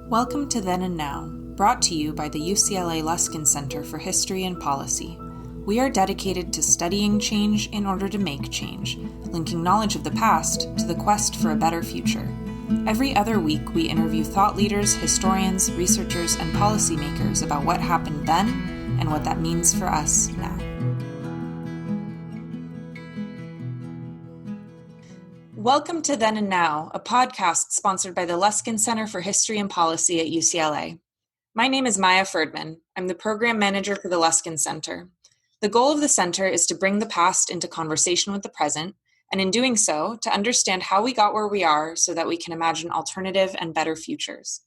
Welcome to Then and Now, brought to you by the UCLA Luskin Center for History and Policy. We are dedicated to studying change in order to make change, linking knowledge of the past to the quest for a better future. Every other week, we interview thought leaders, historians, researchers, and policymakers about what happened then and what that means for us now. Welcome to Then and Now, a podcast sponsored by the Luskin Center for History and Policy at UCLA. My name is Maya Ferdman. I'm the program manager for the Luskin Center. The goal of the center is to bring the past into conversation with the present, and in doing so, to understand how we got where we are so that we can imagine alternative and better futures.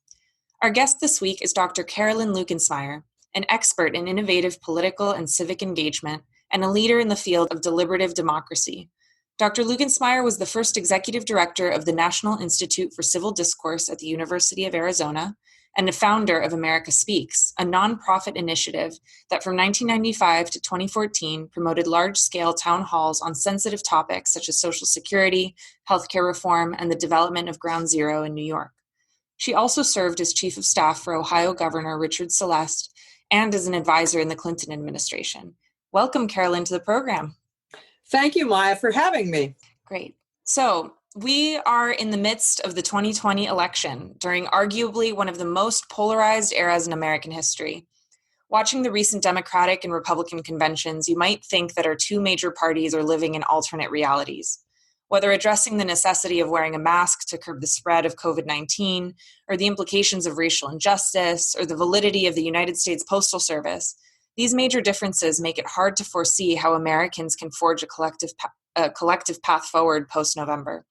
Our guest this week is Dr. Carolyn Lukensm, an expert in innovative political and civic engagement and a leader in the field of deliberative democracy. Dr. Lukensm was the first executive director of the National Institute for Civil Discourse at the University of Arizona and the founder of America Speaks, a nonprofit initiative that from 1995 to 2014 promoted large-scale town halls on sensitive topics such as social security, healthcare reform, and the development of Ground Zero in New York. She also served as chief of staff for Ohio Governor Richard Celeste and as an advisor in the Clinton administration. Welcome, Carolyn, to the program. Thank you, Maya, for having me. Great. So we are in the midst of the 2020 election during arguably one of the most polarized eras in American history. Watching the recent Democratic and Republican conventions, you might think that our two major parties are living in alternate realities. Whether addressing the necessity of wearing a mask to curb the spread of COVID-19, or the implications of racial injustice, or the validity of the United States Postal Service, these major differences make it hard to foresee how Americans can forge a collective path forward post-November.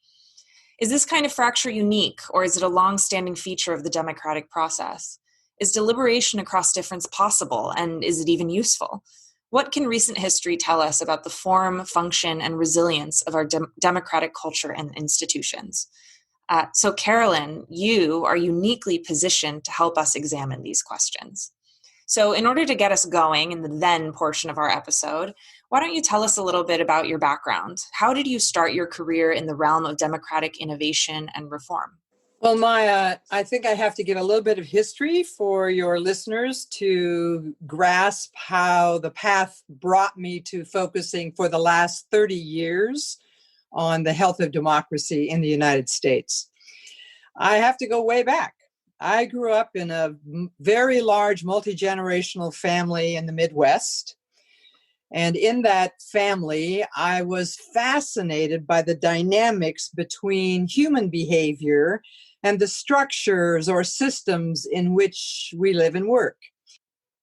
Is this kind of fracture unique, or is it a long-standing feature of the democratic process? Is deliberation across difference possible, and is it even useful? What can recent history tell us about the form, function, and resilience of our democratic culture and institutions? So Carolyn, you are uniquely positioned to help us examine these questions. So in order to get us going in the then portion of our episode, why don't you tell us a little bit about your background? How did you start your career in the realm of democratic innovation and reform? Well, Maya, I think I have to give a little bit of history for your listeners to grasp how the path brought me to focusing for the last 30 years on the health of democracy in the United States. I have to go way back. I grew up in a very large multi-generational family in the Midwest. And in that family, I was fascinated by the dynamics between human behavior and the structures or systems in which we live and work.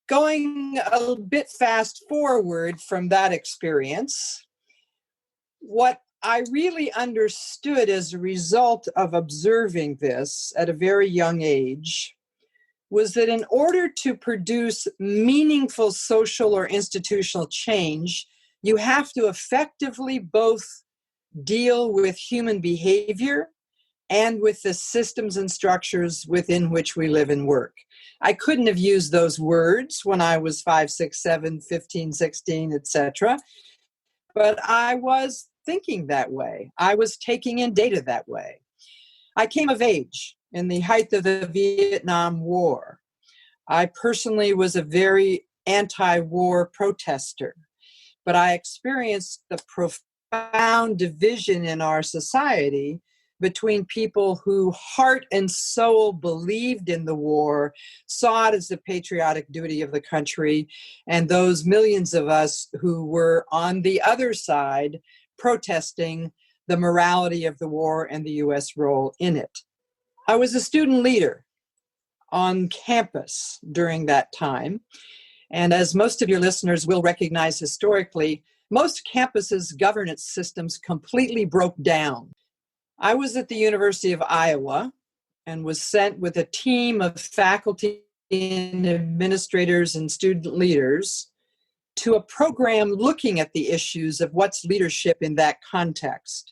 Going a bit fast forward from that experience, what I really understood as a result of observing this at a very young age was that in order to produce meaningful social or institutional change, you have to effectively both deal with human behavior and with the systems and structures within which we live and work. I couldn't have used those words when I was 5, 6, 7, 15, 16, etc., but I was thinking that way. I was taking in data that way. I came of age in the height of the Vietnam War. I personally was a very anti-war protester, but I experienced the profound division in our society between people who heart and soul believed in the war, saw it as the patriotic duty of the country, and those millions of us who were on the other side protesting the morality of the war and the U.S. role in it. I was a student leader on campus during that time. And as most of your listeners will recognize historically, most campuses' governance systems completely broke down. I was at the University of Iowa and was sent with a team of faculty and administrators and student leaders to a program looking at the issues of what's leadership in that context.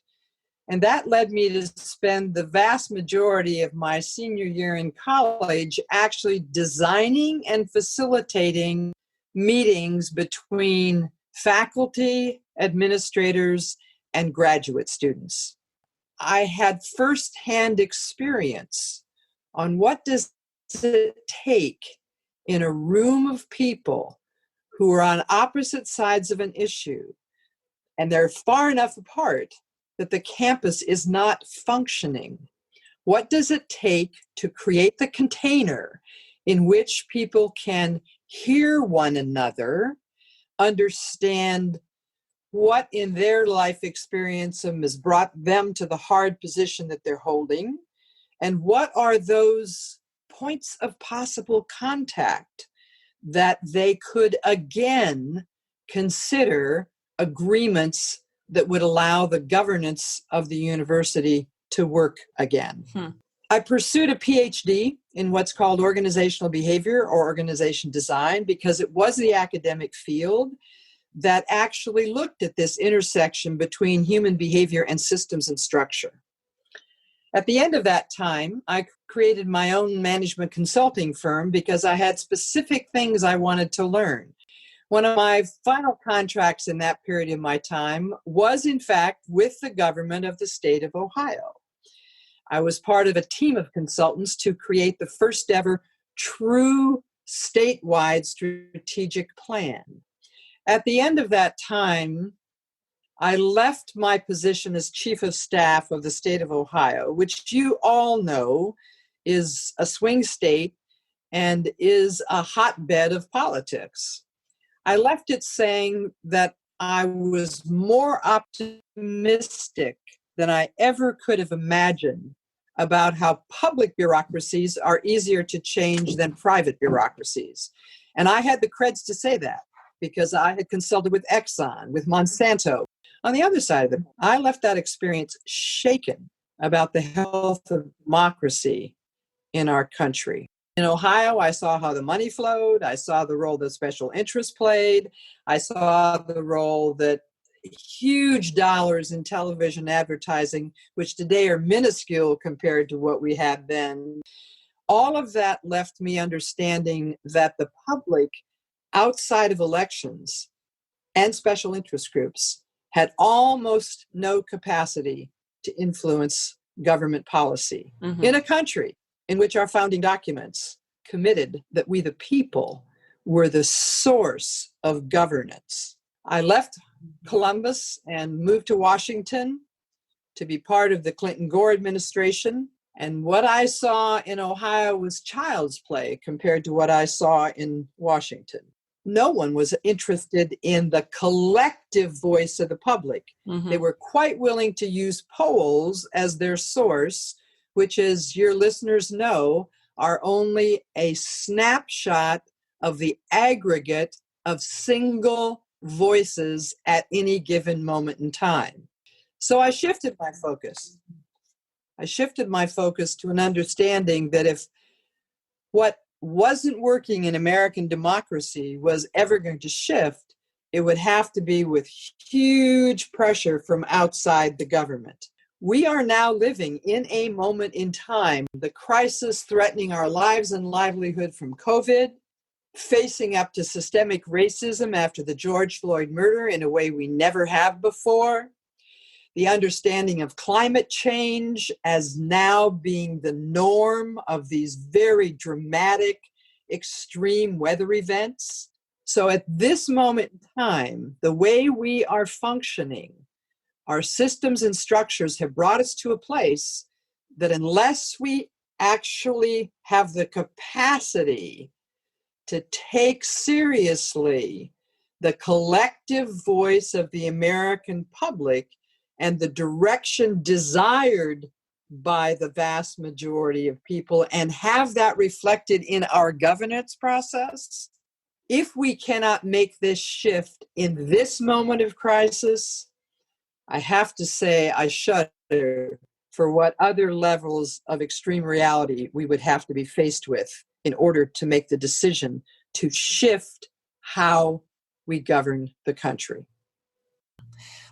And that led me to spend the vast majority of my senior year in college actually designing and facilitating meetings between faculty, administrators, and graduate students. I had firsthand experience on what does it take in a room of people who are on opposite sides of an issue and they're far enough apart that the campus is not functioning? What does it take to create the container in which people can hear one another, understand what in their life experience has brought them to the hard position that they're holding, and what are those points of possible contact that they could again consider agreements that would allow the governance of the university to work again. I pursued a PhD in what's called organizational behavior or organization design because it was the academic field that actually looked at this intersection between human behavior and systems and structure. At the end of that time, I created my own management consulting firm because I had specific things I wanted to learn. One of my final contracts in that period of my time was, in fact, with the government of the state of Ohio. I was part of a team of consultants to create the first ever true statewide strategic plan. At the end of that time, I left my position as chief of staff of the state of Ohio, which you all know is a swing state and is a hotbed of politics. I left it saying that I was more optimistic than I ever could have imagined about how public bureaucracies are easier to change than private bureaucracies. And I had the creds to say that because I had consulted with Exxon, with Monsanto. On the other side of it, I left that experience shaken about the health of democracy in our country. In Ohio, I saw how the money flowed. I saw the role that special interests played. I saw the role that huge dollars in television advertising, which today are minuscule compared to what we had then. All of that left me understanding that the public outside of elections and special interest groups had almost no capacity to influence government policy in a country in which our founding documents committed that we, the people, were the source of governance. I left Columbus and moved to Washington to be part of the Clinton-Gore administration. And what I saw in Ohio was child's play compared to what I saw in Washington. No one was interested in the collective voice of the public. They were quite willing to use polls as their source, which, as your listeners know, are only a snapshot of the aggregate of single voices at any given moment in time. So I shifted my focus. I shifted my focus to an understanding that if what wasn't working in American democracy was ever going to shift, it would have to be with huge pressure from outside the government. We are now living in a moment in time, the crisis threatening our lives and livelihood from COVID, facing up to systemic racism after the George Floyd murder in a way we never have before, the understanding of climate change as now being the norm of these very dramatic, extreme weather events. So at this moment in time, the way we are functioning, our systems and structures have brought us to a place that unless we actually have the capacity to take seriously the collective voice of the American public and the direction desired by the vast majority of people, and have that reflected in our governance process, if we cannot make this shift in this moment of crisis, I have to say I shudder for what other levels of extreme reality we would have to be faced with in order to make the decision to shift how we govern the country.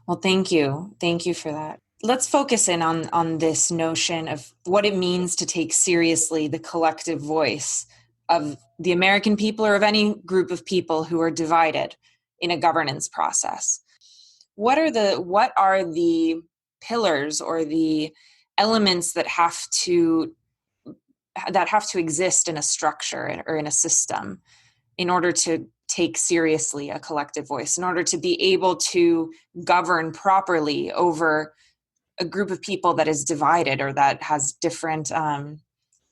Well, thank you. Thank you for that. Let's focus in on this notion of what it means to take seriously the collective voice of the American people or of any group of people who are divided in a governance process. What are the pillars or the elements that have to that have to exist in a structure or in a system in order to take seriously a collective voice, in order to be able to govern properly over a group of people that is divided or that has different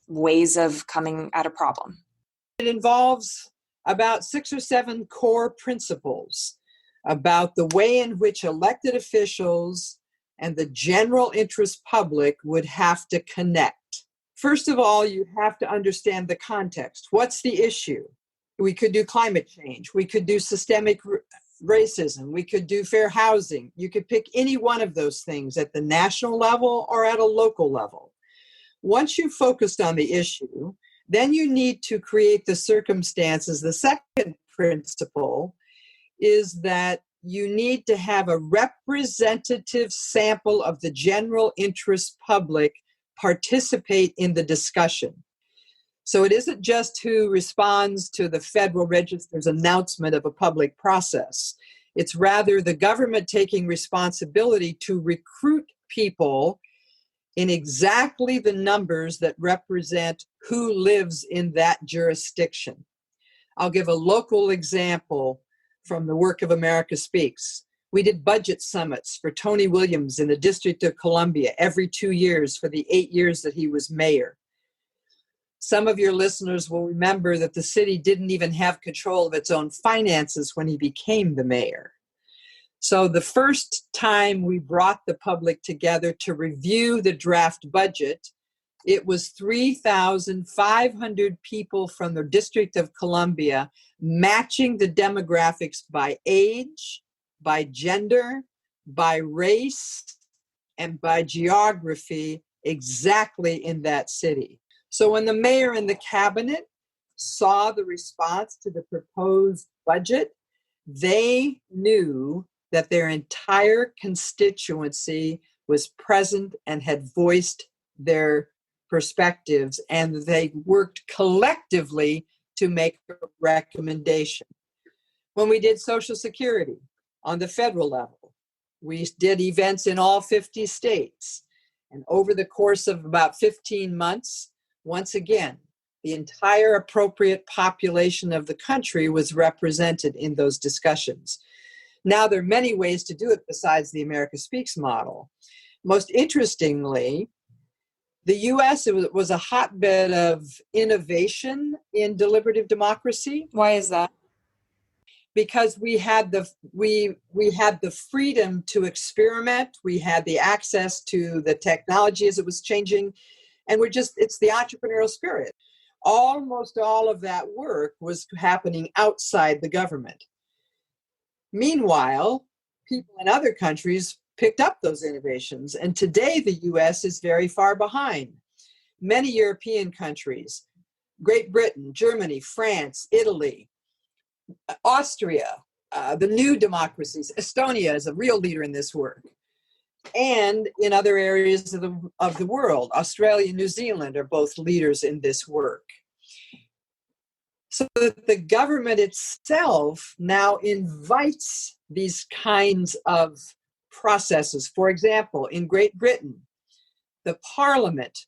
ways of coming at a problem. It involves about 6 or 7 core principles about the way in which elected officials and the general interest public would have to connect. First of all, you have to understand the context. What's the issue? We could do climate change. We could do systemic racism. We could do fair housing. You could pick any one of those things at the national level or at a local level. Once you've focused on the issue, then you need to create the circumstances. The second principle is that you need to have a representative sample of the general interest public participate in the discussion. So it isn't just who responds to the Federal Register's announcement of a public process. It's rather the government taking responsibility to recruit people in exactly the numbers that represent who lives in that jurisdiction. I'll give a local example from the work of America Speaks. We did budget summits for Tony Williams in the District of Columbia every 2 years for the 8 years that he was mayor. Some of your listeners will remember that the city didn't even have control of its own finances when he became the mayor. So the first time we brought the public together to review the draft budget, it was 3,500 people from the District of Columbia matching the demographics by age, by gender, by race, and by geography exactly in that city. So when the mayor and the cabinet saw the response to the proposed budget, they knew that their entire constituency was present and had voiced their perspectives, and they worked collectively to make a recommendation. When we did Social Security on the federal level, we did events in all 50 states. And over the course of about 15 months, once again, the entire appropriate population of the country was represented in those discussions. Now, there are many ways to do it besides the America Speaks model. Most interestingly, the U.S. was a hotbed of innovation in deliberative democracy. Why is that? Because we had the freedom to experiment. We had the access to the technology as it was changing. And it's the entrepreneurial spirit. Almost all of that work was happening outside the government. Meanwhile, people in other countries picked up those innovations. And today, the U.S. is very far behind. Many European countries, Great Britain, Germany, France, Italy, Austria, the new democracies, Estonia is a real leader in this work. And in other areas of the world, Australia and New Zealand are both leaders in this work. So that the government itself now invites these kinds of processes. For example, in Great Britain, the Parliament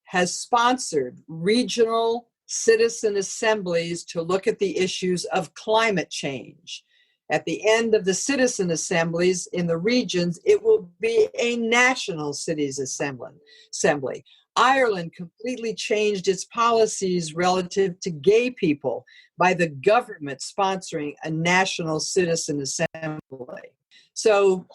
has sponsored regional citizen assemblies to look at the issues of climate change. At the end of the citizen assemblies in the regions, it will be a national cities assembly. Ireland completely changed its policies relative to gay people by the government sponsoring a national citizen assembly. So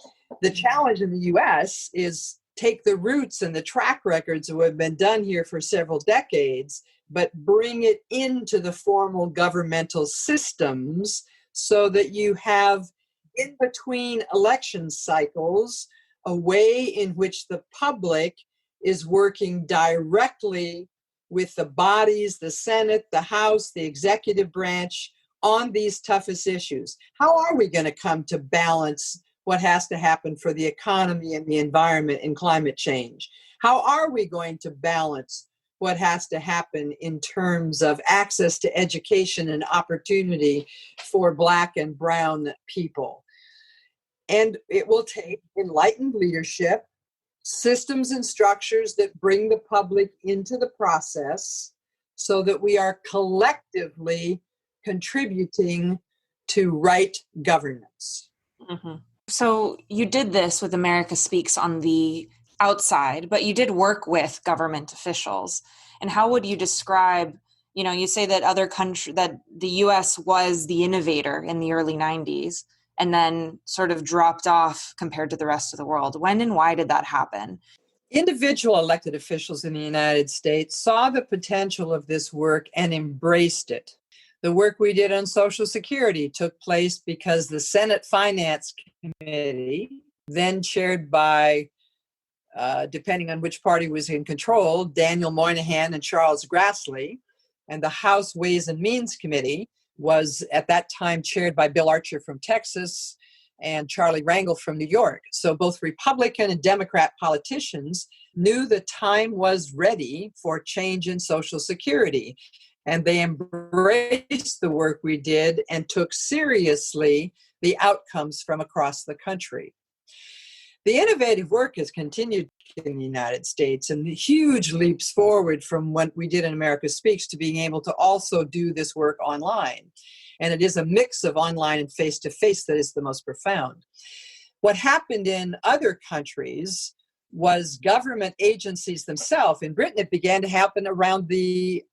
the challenge in the US is take the roots and the track records that have been done here for several decades, but bring it into the formal governmental systems so that you have, in between election cycles, a way in which the public is working directly with the bodies, the Senate, the House, the executive branch on these toughest issues. How are we going to come to balance what has to happen for the economy and the environment and climate change? How are we going to balance what has to happen in terms of access to education and opportunity for Black and Brown people? And it will take enlightened leadership, systems and structures that bring the public into the process so that we are collectively contributing to right governance. Mm-hmm. So you did this with America Speaks on the outside, but you did work with government officials. And how would you describe, you say that that the US was the innovator in the early 90s and then sort of dropped off compared to the rest of the world. When and why did that happen? Individual elected officials in the United States saw the potential of this work and embraced it. The work we did on Social Security took place because the Senate Finance Committee, then chaired by, depending on which party was in control, Daniel Moynihan and Charles Grassley, and the House Ways and Means Committee was at that time chaired by Bill Archer from Texas and Charlie Rangel from New York. So both Republican and Democrat politicians knew the time was ready for change in Social Security. And they embraced the work we did and took seriously the outcomes from across the country. The innovative work has continued in the United States, and huge leaps forward from what we did in America Speaks to being able to also do this work online. And it is a mix of online and face-to-face that is the most profound. What happened in other countries was government agencies themselves. In Britain, it began to happen around the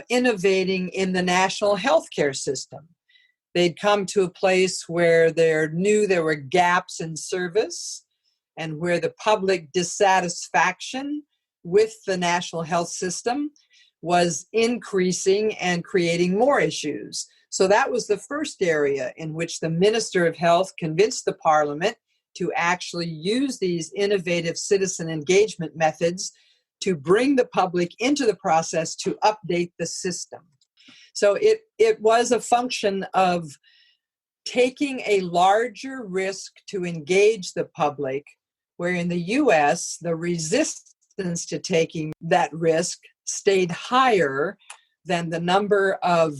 innovating in the national healthcare system. They'd come to a place where they knew there were gaps in service and where the public dissatisfaction with the national health system was increasing and creating more issues. So that was the first area in which the Minister of Health convinced the Parliament to actually use these innovative citizen engagement methods to bring the public into the process to update the system. So it was a function of taking a larger risk to engage the public, where in the US, the resistance to taking that risk stayed higher than the number of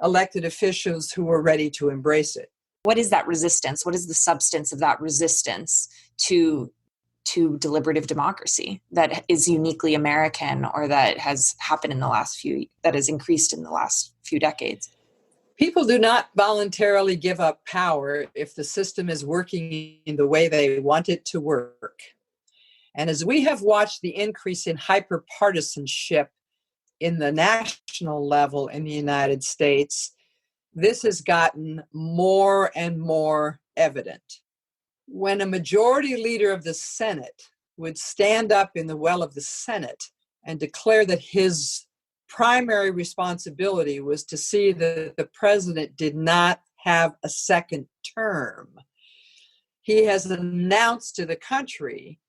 elected officials who were ready to embrace it. What is that resistance? What is the substance of that resistance to deliberative democracy that is uniquely American, or that has happened that has increased in the last few decades? People do not voluntarily give up power if the system is working in the way they want it to work. And as we have watched the increase in hyperpartisanship in the national level in the United States, this has gotten more and more evident. When a majority leader of the Senate would stand up in the well of the Senate and declare that his primary responsibility was to see that the president did not have a second term, he has announced to the country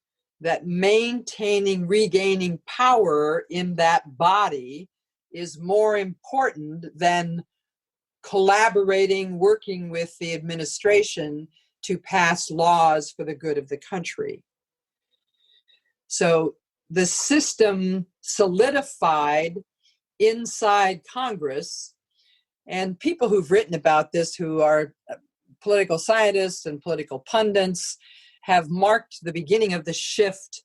that regaining power in that body is more important than collaborating, working with the administration to pass laws for the good of the country. So the system solidified inside Congress, and people who've written about this, who are political scientists and political pundits, have marked the beginning of the shift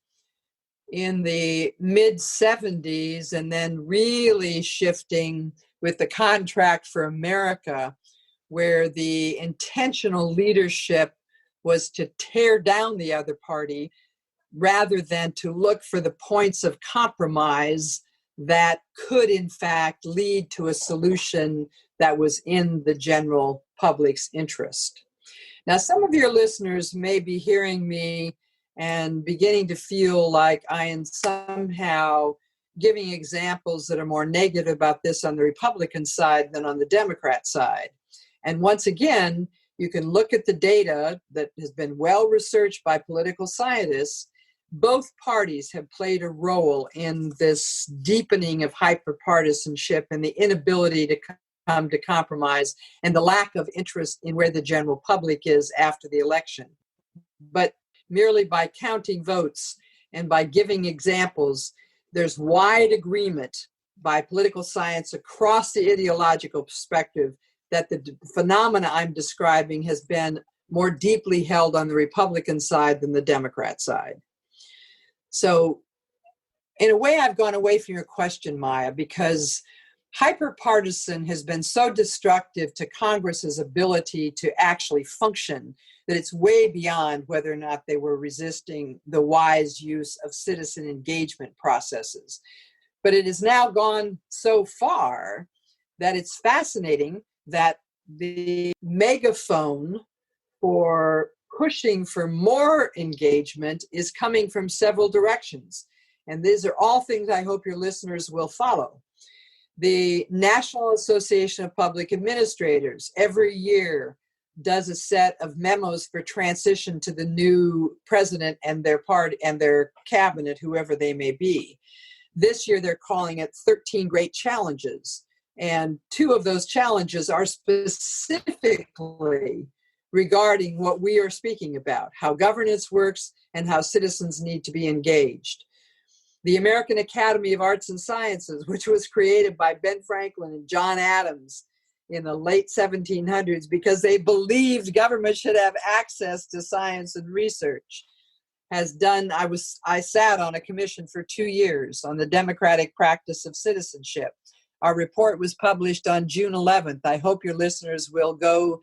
in the mid-70s, and then really shifting with the Contract for America, where the intentional leadership was to tear down the other party rather than to look for the points of compromise that could in fact lead to a solution that was in the general public's interest. Now, some of your listeners may be hearing me and beginning to feel like I am somehow giving examples that are more negative about this on the Republican side than on the Democrat side. And once again, you can look at the data that has been well researched by political scientists. Both parties have played a role in this deepening of hyperpartisanship and the inability to come to compromise and the lack of interest in where the general public is after the election. But merely by counting votes and by giving examples, there's wide agreement by political science across the ideological perspective that the phenomena I'm describing has been more deeply held on the Republican side than the Democrat side. So in a way, I've gone away from your question, Maya, because hyperpartisan has been so destructive to Congress's ability to actually function that it's way beyond whether or not they were resisting the wise use of citizen engagement processes. But it has now gone so far that it's fascinating that the megaphone for pushing for more engagement is coming from several directions. And these are all things I hope your listeners will follow. The National Association of Public Administrators every year does a set of memos for transition to the new president and their party and their cabinet, whoever they may be. This year, they're calling it 13 Great Challenges. And 2 of those challenges are specifically regarding what we are speaking about, how governance works and how citizens need to be engaged. The American Academy of Arts and Sciences, which was created by Ben Franklin and John Adams in the late 1700s because they believed government should have access to science and research, has done, I sat on a commission for 2 years on the democratic practice of citizenship. Our report was published on June 11th. I hope your listeners will go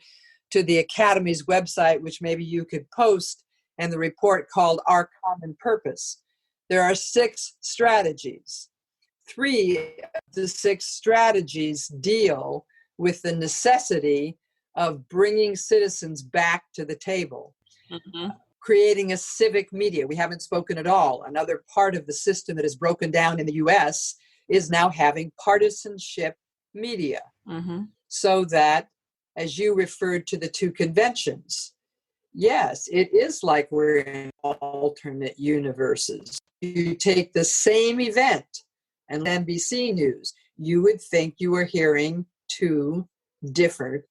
to the Academy's website, which maybe you could post, and the report called Our Common Purpose. There are 6 strategies. 3 of the 6 strategies deal with the necessity of bringing citizens back to the table. Mm-hmm. Creating a civic media. We haven't spoken at all. Another part of the system that is broken down in the US is now having partisanship media. Mm-hmm. So that, as you referred to the 2 conventions, yes, it is like we're in alternate universes. You take the same event and NBC News, you would think you were hearing 2 different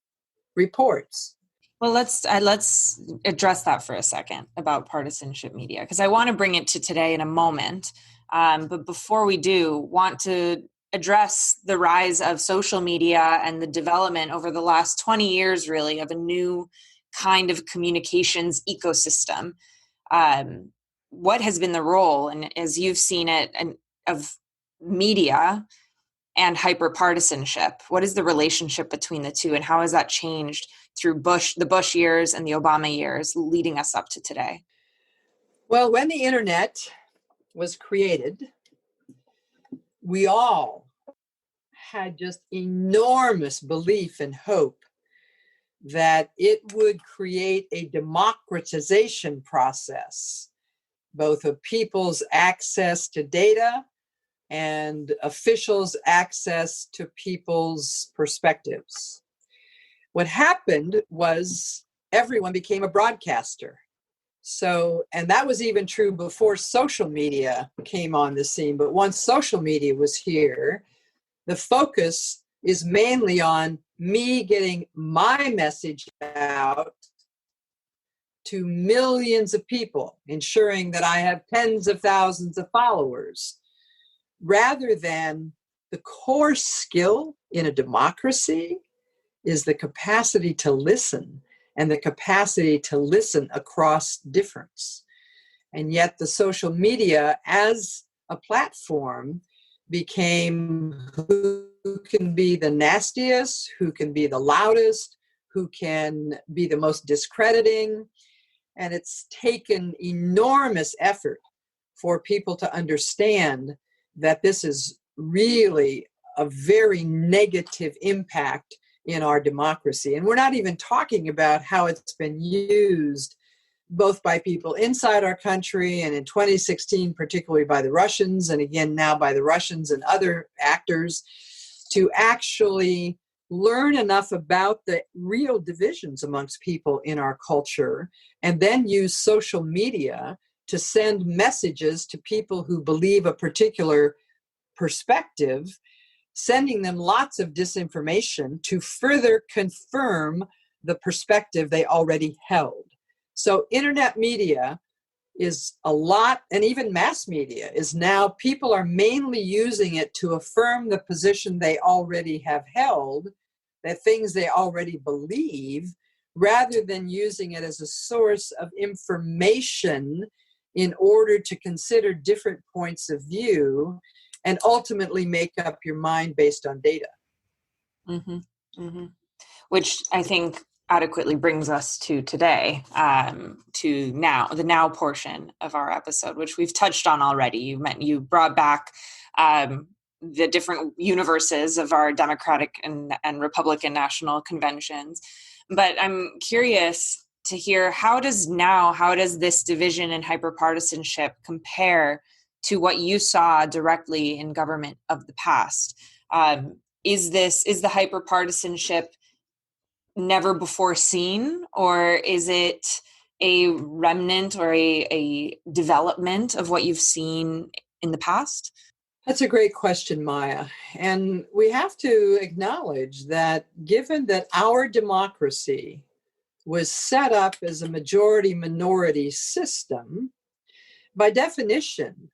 reports. Well, let's address that for a second about partisanship media, because I want to bring it to today in a moment. But before we do, want to address the rise of social media and the development over the last 20 years, really, of a new kind of communications ecosystem. What has been the role, and as you've seen it, of media and hyperpartisanship? What is the relationship between the 2, and how has that changed through the Bush years and the Obama years leading us up to today? Well, when the internet was created, we all had just enormous belief and hope that it would create a democratization process, both of people's access to data and officials' access to people's perspectives. What happened was everyone became a broadcaster. So, and that was even true before social media came on the scene. But once social media was here, the focus is mainly on me getting my message out to millions of people, ensuring that I have tens of thousands of followers, rather than the core skill in a democracy is the capacity to listen, and the capacity to listen across difference. And yet the social media as a platform became who can be the nastiest, who can be the loudest, who can be the most discrediting. And it's taken enormous effort for people to understand that this is really a very negative impact in our democracy. And we're not even talking about how it's been used both by people inside our country and in 2016, particularly by the Russians, and again now by the Russians and other actors, to actually learn enough about the real divisions amongst people in our culture, and then use social media to send messages to people who believe a particular perspective, sending them lots of disinformation to further confirm the perspective they already held. So internet media is a lot, and even mass media is now, people are mainly using it to affirm the position they already have held, that things they already believe, rather than using it as a source of information in order to consider different points of view and ultimately make up your mind based on data. Mm-hmm. Mm-hmm. Which I think adequately brings us to today, to now, the now portion of our episode, which we've touched on already. You brought back the different universes of our Democratic and Republican national conventions. But I'm curious to hear, how does this division and hyperpartisanship compare to what you saw directly in government of the past? Is the hyperpartisanship never before seen, or is it a remnant or a development of what you've seen in the past? That's a great question, Maya. And we have to acknowledge that given that our democracy was set up as a majority-minority system, by definition,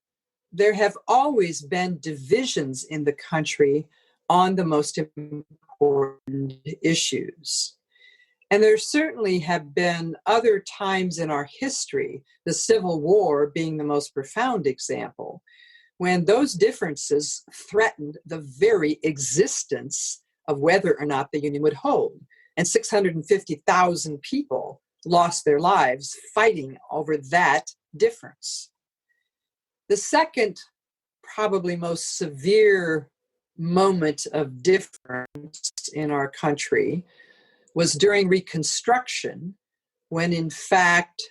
there have always been divisions in the country on the most important issues. And there certainly have been other times in our history, the Civil War being the most profound example, when those differences threatened the very existence of whether or not the Union would hold. And 650,000 people lost their lives fighting over that difference. The second, probably most severe moment of difference in our country was during Reconstruction, when in fact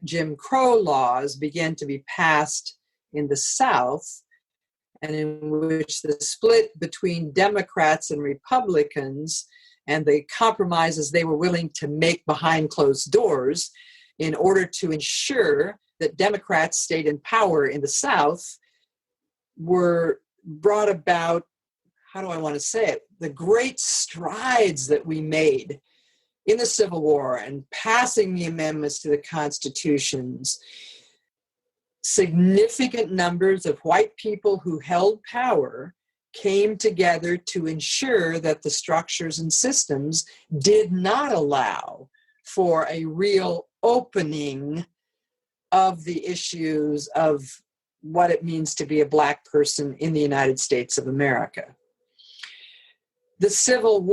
Jim Crow laws began to be passed in the South, and in which the split between Democrats and Republicans and the compromises they were willing to make behind closed doors in order to ensure that Democrats stayed in power in the South were brought about, how do I want to say it, the great strides that we made in the Civil War and passing the amendments to the constitutions. Significant numbers of white people who held power came together to ensure that the structures and systems did not allow for a real opening of the issues of what it means to be a Black person in the United States of America. The civil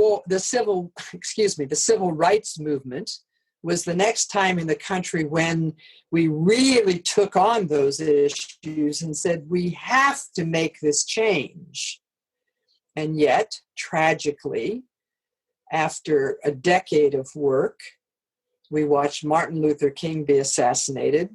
rights movement was the next time in the country when we really took on those issues and said, we have to make this change. And yet, tragically, after a decade of work, we watched Martin Luther King be assassinated.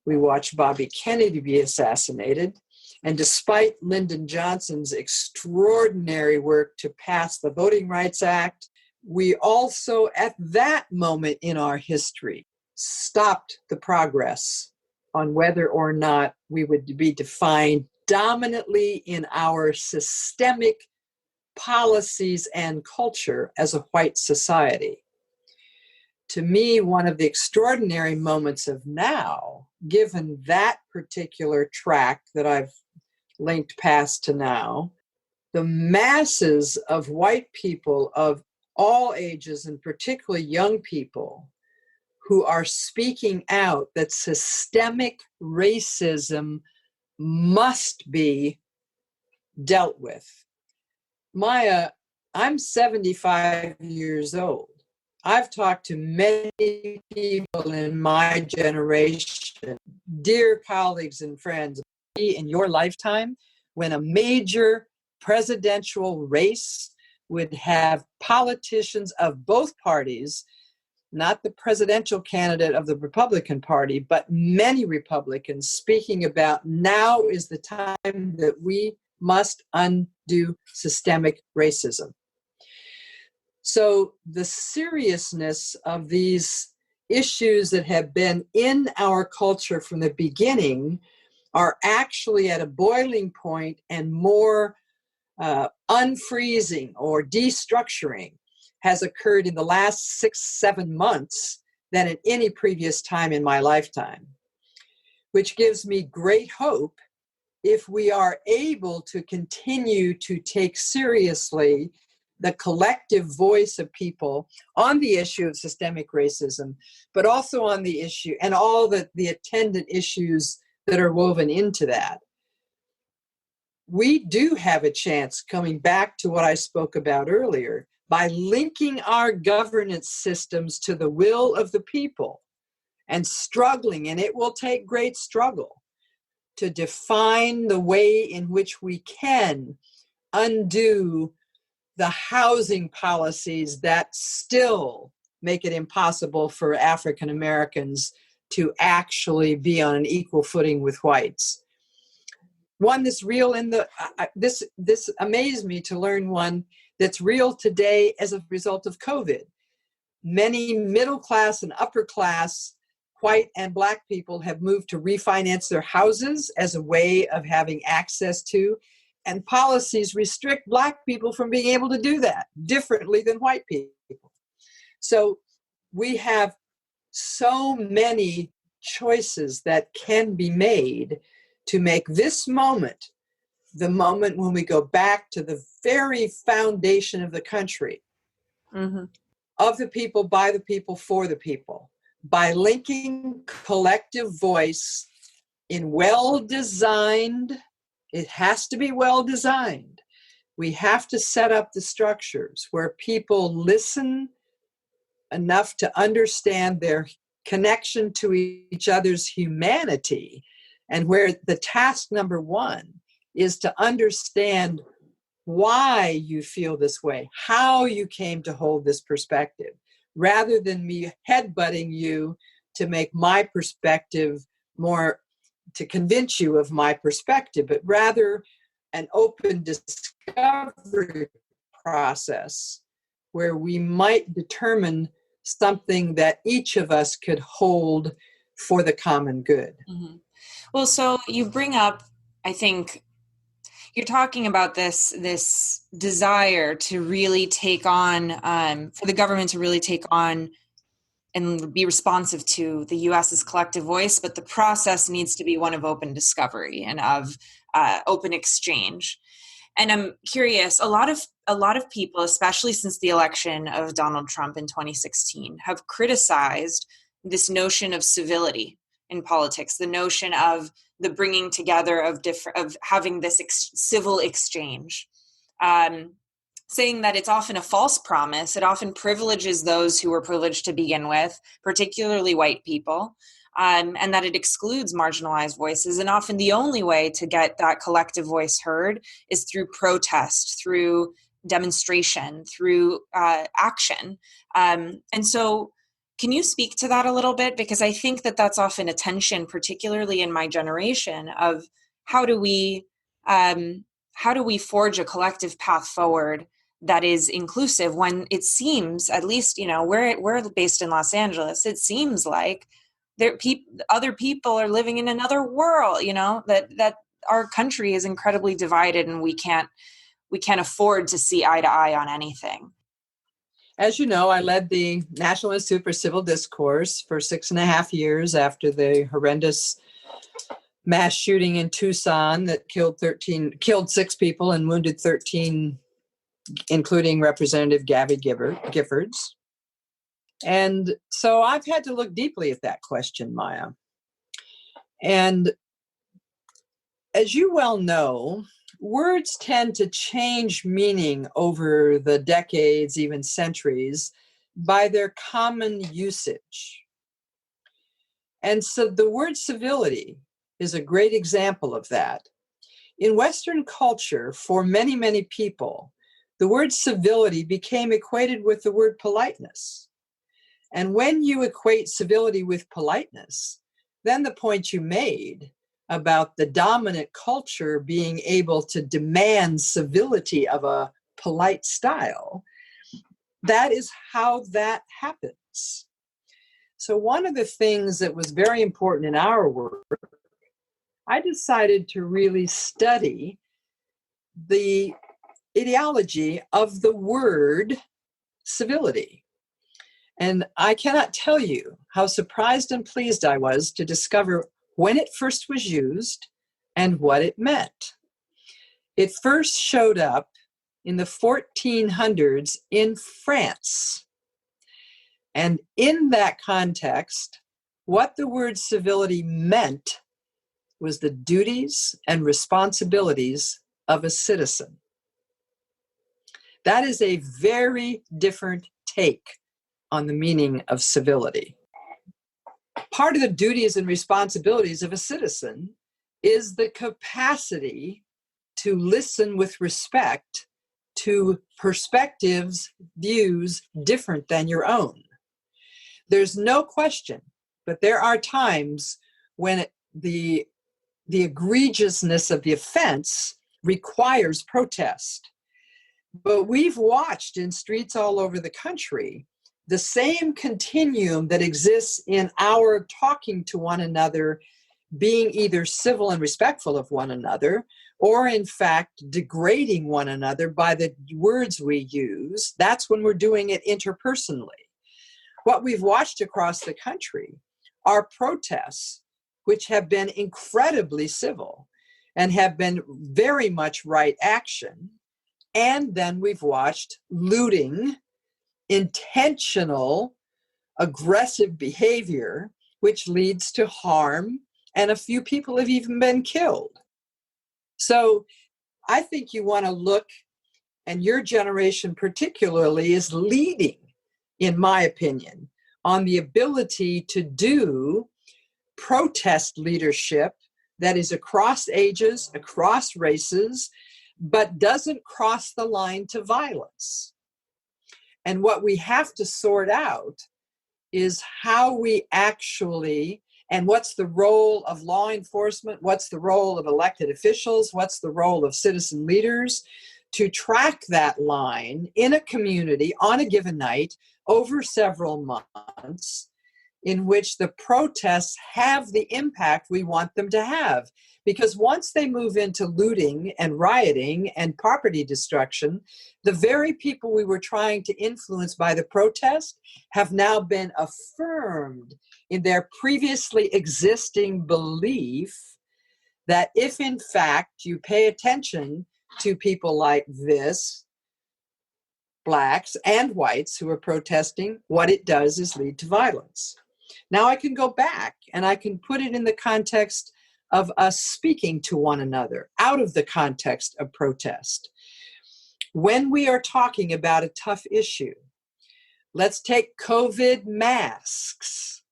We watched Bobby Kennedy be assassinated. And despite Lyndon Johnson's extraordinary work to pass the Voting Rights Act, we also, at that moment in our history, stopped the progress on whether or not we would be defined dominantly in our systemic policies and culture as a white society. To me, one of the extraordinary moments of now, given that particular track that I've linked past to now, the masses of white people of all ages, and particularly young people, who are speaking out that systemic racism must be dealt with. Maya, I'm 75 years old. I've talked to many people in my generation, dear colleagues and friends, in your lifetime, when a major presidential race would have politicians of both parties, not the presidential candidate of the Republican Party, but many Republicans speaking about now is the time that we must undo systemic racism. So the seriousness of these issues that have been in our culture from the beginning are actually at a boiling point, and more unfreezing or destructuring has occurred in the last 6-7 months than at any previous time in my lifetime, which gives me great hope if we are able to continue to take seriously the collective voice of people on the issue of systemic racism, but also on the issue and all the attendant issues that are woven into that. We do have a chance, coming back to what I spoke about earlier, by linking our governance systems to the will of the people and struggling, and it will take great struggle to define the way in which we can undo the housing policies that still make it impossible for African Americans to actually be on an equal footing with whites. One that's real this amazed me to learn one that's real today as a result of COVID. Many middle class and upper class white and black people have moved to refinance their houses as a way of having access to, and policies restrict black people from being able to do that differently than white people. So we have so many choices that can be made to make this moment the moment when we go back to the very foundation of the country, of the people, by the people, for the people, by linking collective voice in well-designed, it has to be well-designed. We have to set up the structures where people listen enough to understand their connection to each other's humanity, and where the task number one is to understand why you feel this way, how you came to hold this perspective, rather than me headbutting you to make my perspective more, to convince you of my perspective, but rather an open discovery process where we might determine something that each of us could hold for the common good. Mm-hmm. Well, so you bring up, I think, you're talking about this desire to really take on, for the government to really take on and be responsive to the U.S.'s collective voice, but the process needs to be one of open discovery and of open exchange. And I'm curious, a lot of people, especially since the election of Donald Trump in 2016, have criticized this notion of civility in politics, the notion of the bringing together of having this civil exchange, saying that it's often a false promise. It often privileges those who were privileged to begin with, particularly white people, and that it excludes marginalized voices. And often the only way to get that collective voice heard is through protest, through demonstration, through action. And so can you speak to that a little bit? Because I think that that's often a tension, particularly in my generation, of how do we forge a collective path forward that is inclusive when it seems, at least, we're based in Los Angeles, it seems like other people are living in another world, that our country is incredibly divided and we can't afford to see eye to eye on anything. As you know, I led the National Institute for Civil Discourse for 6.5 years after the horrendous mass shooting in Tucson that killed 6 people and wounded 13, including Representative Gabby Giffords. And so I've had to look deeply at that question, Maya. And as you well know, words tend to change meaning over the decades, even centuries, by their common usage. And so the word civility is a great example of that. In Western culture, for many, many people, the word civility became equated with the word politeness. And when you equate civility with politeness, then the point you made about the dominant culture being able to demand civility of a polite style, that is how that happens. So one of the things that was very important in our work, I decided to really study the ideology of the word civility. And I cannot tell you how surprised and pleased I was to discover when it first was used and what it meant. It first showed up in the 1400s in France. And in that context, what the word civility meant was the duties and responsibilities of a citizen. That is a very different take on the meaning of civility. Part of the duties and responsibilities of a citizen is the capacity to listen with respect to perspectives, views different than your own. There's no question, but there are times when the egregiousness of the offense requires protest. But we've watched in streets all over the country the same continuum that exists in our talking to one another, being either civil and respectful of one another, or in fact degrading one another by the words we use. That's when we're doing it interpersonally. What we've watched across the country are protests which have been incredibly civil and have been very much right action. And then we've watched looting, intentional, aggressive behavior, which leads to harm, and a few people have even been killed. So I think you want to look, and your generation particularly is leading, in my opinion, on the ability to do protest leadership that is across ages, across races, but doesn't cross the line to violence. And what we have to sort out is how we actually, and what's the role of law enforcement, what's the role of elected officials, what's the role of citizen leaders, to track that line in a community on a given night over several months, in which the protests have the impact we want them to have. Because once they move into looting and rioting and property destruction, the very people we were trying to influence by the protest have now been affirmed in their previously existing belief that if in fact you pay attention to people like this, blacks and whites who are protesting, what it does is lead to violence. Now I can go back and I can put it in the context of us speaking to one another out of the context of protest. When we are talking about a tough issue, let's take COVID masks.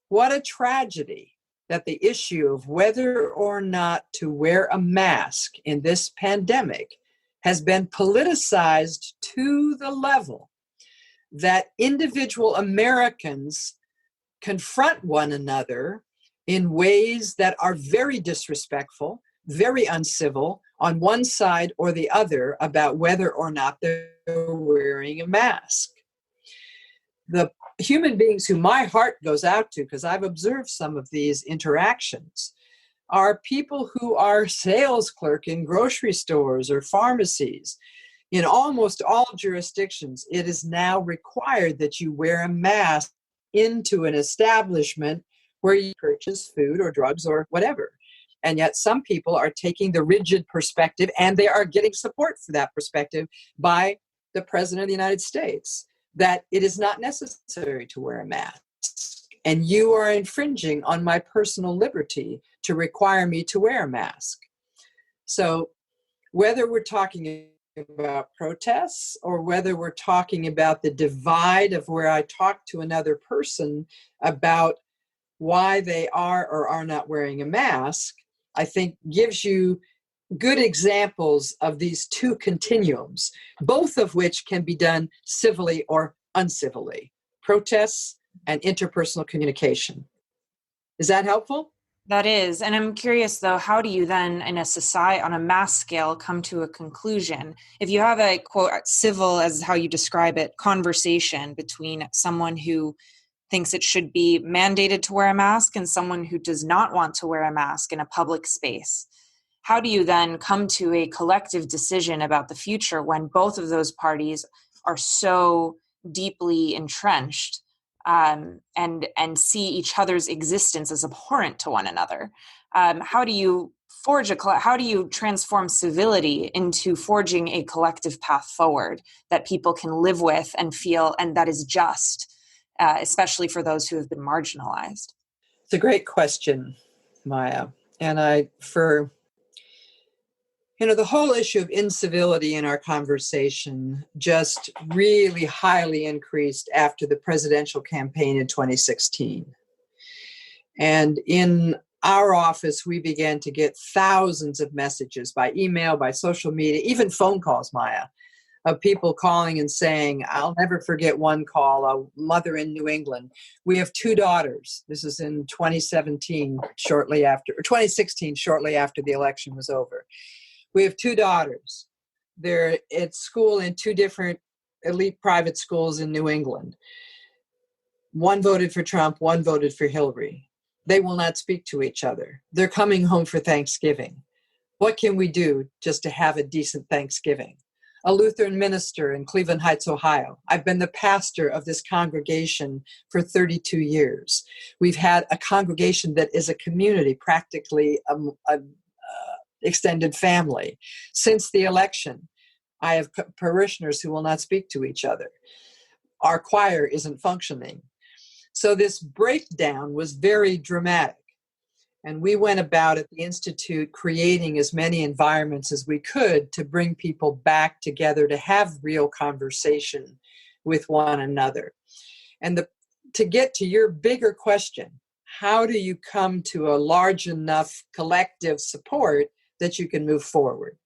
What a tragedy that the issue of whether or not to wear a mask in this pandemic has been politicized to the level that individual Americans confront one another in ways that are very disrespectful, very uncivil on one side or the other about whether or not they're wearing a mask. The human beings who my heart goes out to, because I've observed some of these interactions, are people who are sales clerk in grocery stores or pharmacies. In almost all jurisdictions, it is now required that you wear a mask into an establishment where you purchase food or drugs or whatever. And yet some people are taking the rigid perspective, and they are getting support for that perspective by the President of the United States, that it is not necessary to wear a mask. And you are infringing on my personal liberty to require me to wear a mask. So whether we're talking about protests or whether we're talking about the divide of where I talk to another person about why they are or are not wearing a mask, I think gives you good examples of these two continuums, both of which can be done civilly or uncivilly, protests and interpersonal communication. Is that helpful? That is. And I'm curious, though, how do you then, in a society, on a mass scale, come to a conclusion? If you have a, quote, civil, as how you describe it, conversation between someone who thinks it should be mandated to wear a mask and someone who does not want to wear a mask in a public space, how do you then come to a collective decision about the future when both of those parties are so deeply entrenched and see each other's existence as abhorrent to one another? How do you how do you transform civility into forging a collective path forward that people can live with and feel, and that is just, especially for those who have been marginalized? It's a great question, Maya. And the whole issue of incivility in our conversation just really highly increased after the presidential campaign in 2016. And in our office, we began to get thousands of messages by email, by social media, even phone calls, Maya, of people calling and saying, I'll never forget one call, a mother in New England. We have two daughters. This is in 2016, shortly after the election was over. We have two daughters. They're at school in two different elite private schools in New England. One voted for Trump, one voted for Hillary. They will not speak to each other. They're coming home for Thanksgiving. What can we do just to have a decent Thanksgiving? A Lutheran minister in Cleveland Heights, Ohio. I've been the pastor of this congregation for 32 years. We've had a congregation that is a community, practically a extended family. Since the election, I have parishioners who will not speak to each other. Our choir isn't functioning. So this breakdown was very dramatic. And we went about at the Institute creating as many environments as we could to bring people back together to have real conversation with one another. And to get to your bigger question, how do you come to a large enough collective support that you can move forward?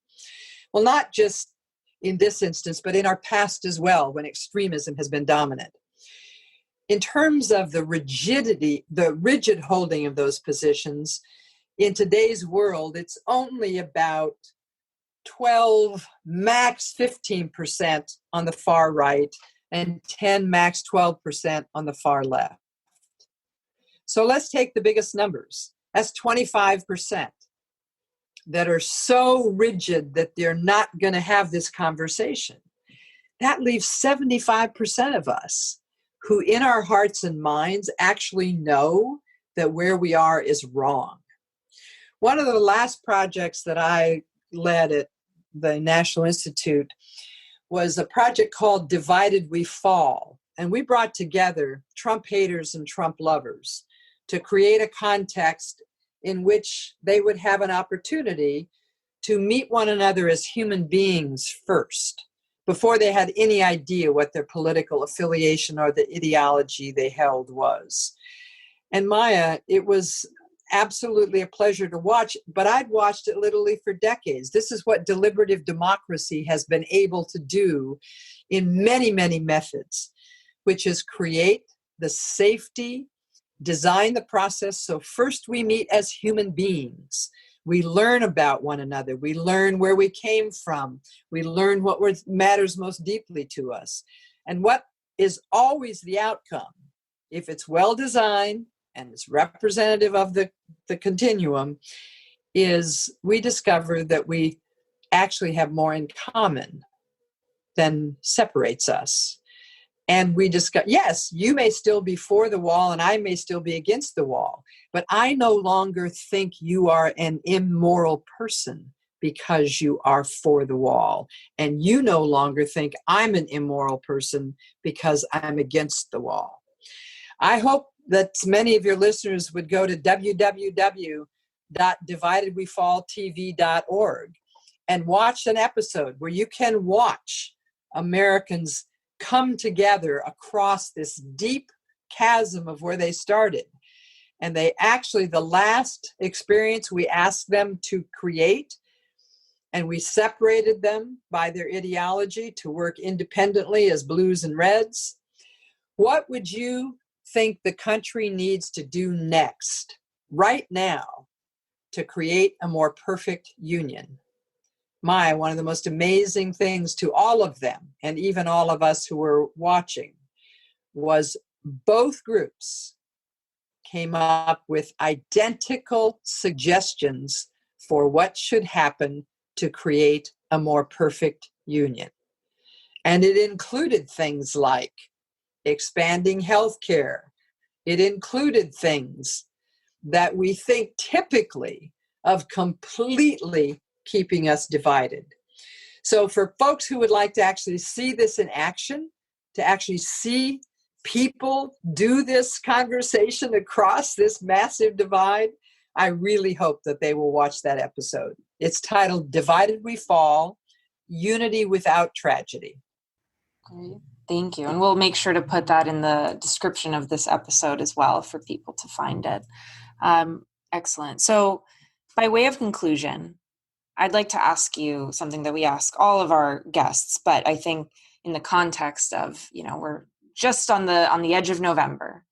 Well, not just in this instance, but in our past as well, when extremism has been dominant. In terms of the rigid holding of those positions, in today's world, it's only about 12, max 15% on the far right, and 10, max 12% on the far left. So let's take the biggest numbers. That's 25% that are so rigid that they're not going to have this conversation. That leaves 75% of us who in our hearts and minds actually know that where we are is wrong. One of the last projects that I led at the National Institute was a project called Divided We Fall. And we brought together Trump haters and Trump lovers to create a context in which they would have an opportunity to meet one another as human beings first, before they had any idea what their political affiliation or the ideology they held was. And Maya, it was absolutely a pleasure to watch, but I'd watched it literally for decades. This is what deliberative democracy has been able to do in many, many methods, which is create the safety, design the process. So first we meet as human beings. We learn about one another. We learn where we came from. We learn what matters most deeply to us. And what is always the outcome, if it's well designed and it's representative of the continuum, is we discover that we actually have more in common than separates us. And we discuss, yes, you may still be for the wall and I may still be against the wall, but I no longer think you are an immoral person because you are for the wall. And you no longer think I'm an immoral person because I'm against the wall. I hope that many of your listeners would go to www.dividedwefalltv.org and watch an episode where you can watch Americans come together across this deep chasm of where they started. And they actually, the last experience we asked them to create, and we separated them by their ideology to work independently as blues and reds. What would you think the country needs to do next, right now, to create a more perfect union? One of the most amazing things to all of them, and even all of us who were watching, was both groups came up with identical suggestions for what should happen to create a more perfect union. And it included things like expanding healthcare. It included things that we think typically of completely keeping us divided. So for folks who would like to actually see this in action, to actually see people do this conversation across this massive divide, I really hope that they will watch that episode. It's titled Divided We Fall, Unity Without Tragedy. Great. Thank you. And we'll make sure to put that in the description of this episode as well for people to find it. Excellent. So by way of conclusion, I'd like to ask you something that we ask all of our guests, but I think in the context of, we're just on the edge of November,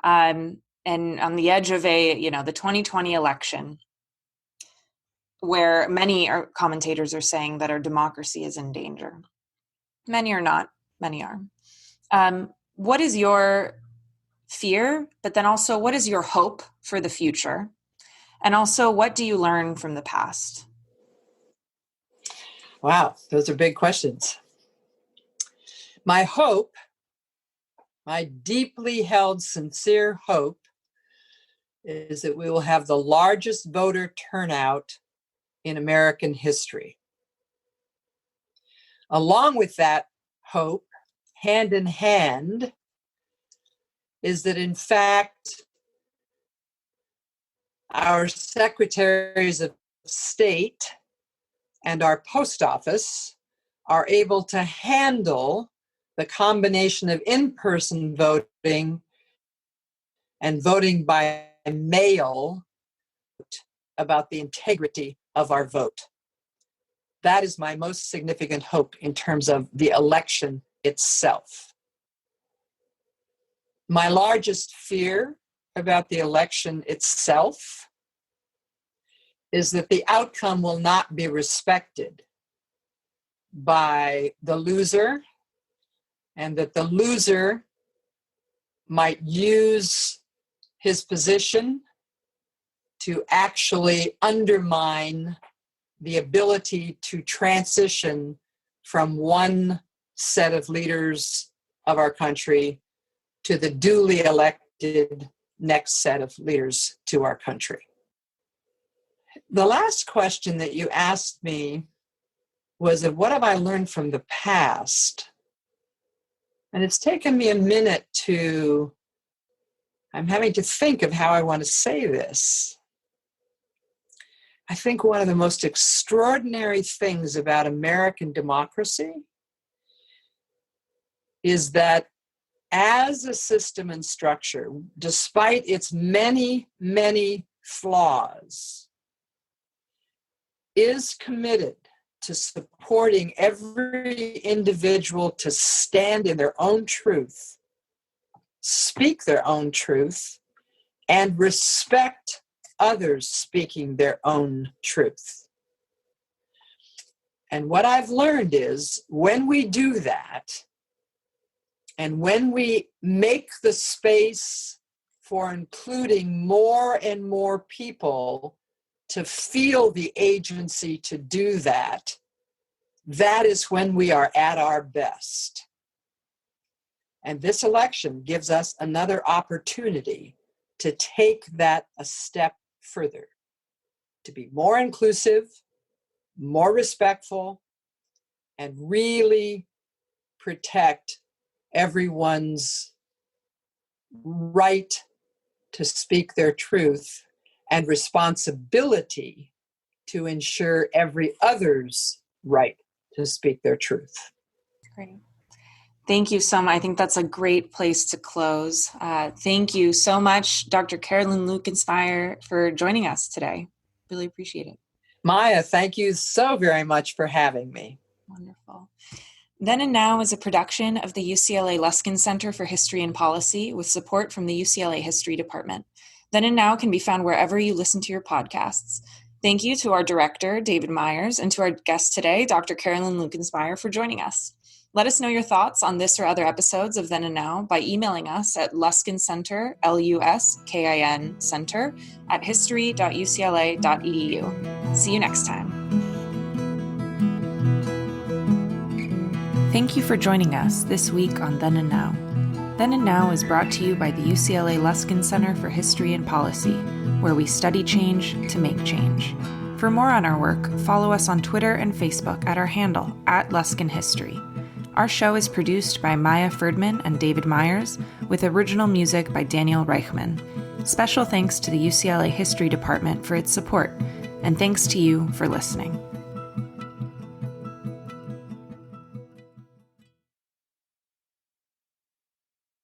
and on the edge of the 2020 election, where many commentators are saying that our democracy is in danger. Many are not, many are. What is your fear, but then also what is your hope for the future? And also, what do you learn from the past? Wow, those are big questions. My hope, my deeply held, sincere hope, is that we will have the largest voter turnout in American history. Along with that hope, hand in hand, is that in fact, our secretaries of state and our post office are able to handle the combination of in-person voting and voting by mail about the integrity of our vote. That is my most significant hope in terms of the election itself. My largest fear about the election itself is that the outcome will not be respected by the loser, and that the loser might use his position to actually undermine the ability to transition from one set of leaders of our country to the duly elected next set of leaders to our country. The last question that you asked me was of what have I learned from the past? And it's taken me a minute I'm having to think of how I want to say this. I think one of the most extraordinary things about American democracy is that as a system and structure, despite its many, many flaws, is committed to supporting every individual to stand in their own truth, speak their own truth, and respect others speaking their own truth. And what I've learned is when we do that, and when we make the space for including more and more people to feel the agency to do that, that is when we are at our best. And this election gives us another opportunity to take that a step further, to be more inclusive, more respectful, and really protect everyone's right to speak their truth and responsibility to ensure every other's right to speak their truth. Great. Thank you so much. I think that's a great place to close. Thank you so much, Dr. Carolyn Lukensm, for joining us today. Really appreciate it. Maya, thank you so very much for having me. Wonderful. Then and Now is a production of the UCLA Luskin Center for History and Policy with support from the UCLA History Department. Then and Now can be found wherever you listen to your podcasts. Thank you to our director, David Myers, and to our guest today, Dr. Carolyn Lukensm, for joining us. Let us know your thoughts on this or other episodes of Then and Now by emailing us at luskincenter, Luskin Center, at history.ucla.edu. See you next time. Thank you for joining us this week on Then and Now. Then and Now is brought to you by the UCLA Luskin Center for History and Policy, where we study change to make change. For more on our work, follow us on Twitter and Facebook at our handle, @LuskinHistory. Our show is produced by Maya Ferdman and David Myers, with original music by Daniel Reichman. Special thanks to the UCLA History Department for its support, and thanks to you for listening.